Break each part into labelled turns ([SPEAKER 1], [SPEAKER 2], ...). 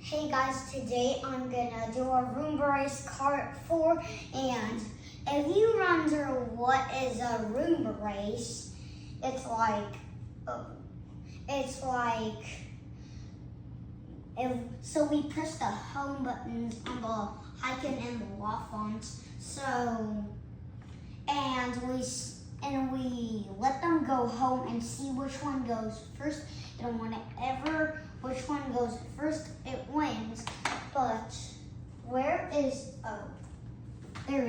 [SPEAKER 1] Hey guys, today I'm gonna do a Roomba race cart 4, and if you wonder what is a Roomba race, it's like so we press the home buttons on the HiKiN and the Lefant, and we let them go home and see which one goes first. And whenever which one goes first, it wins. But there it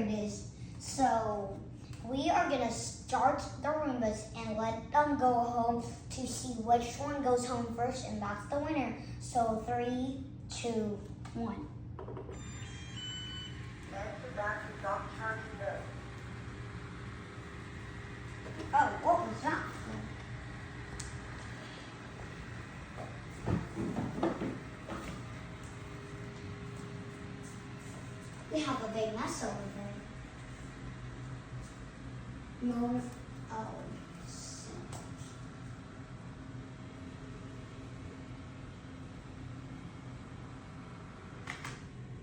[SPEAKER 1] is. So we are gonna start the Roombas and let them go home to see which one goes home first, and that's the winner. So 3, 2, 1. Oh, what was that? We have a big mess over there. No. Oh.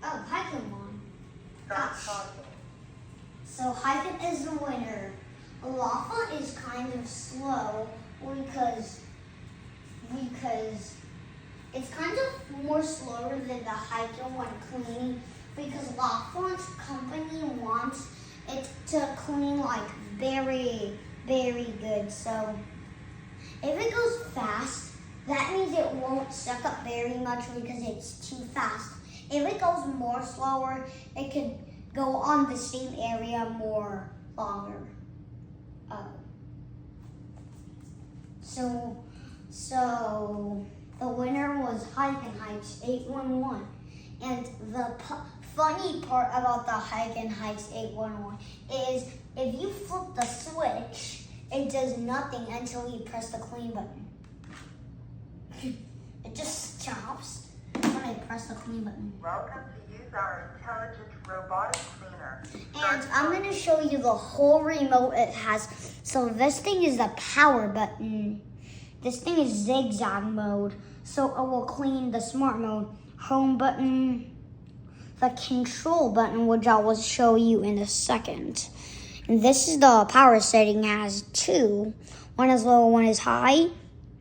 [SPEAKER 1] Oh, HiKiN won. So HiKiN is the winner. Lefant is kind of slow because it's kind of more slower than the HiKiN when cleaning, because Lefant's company wants it to clean like very, very good. So if it goes fast, that means it won't suck up very much because it's too fast. If it goes more slower, it could go on the same area more longer. So the winner was HiKiN 811, and the funny part about the HiKiN 811 is if you flip the switch, it does nothing until you press the clean button. It just stops when I press the clean button.
[SPEAKER 2] Welcome to use our intelligent robotic cleaner.
[SPEAKER 1] And I'm going to show you the whole remote it has. So this thing is the power button. This thing is zigzag mode. So it will clean the smart mode. Home button. The control button, which I will show you in a second. And this is the power setting. It has 2. One is low, one is high.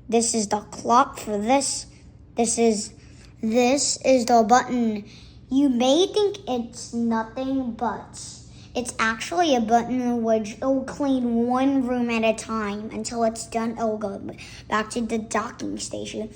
[SPEAKER 1] This is the clock for this. This is the button. You may think it's nothing, but it's actually a button which will clean one room at a time. Until it's done, it will go back to the docking station.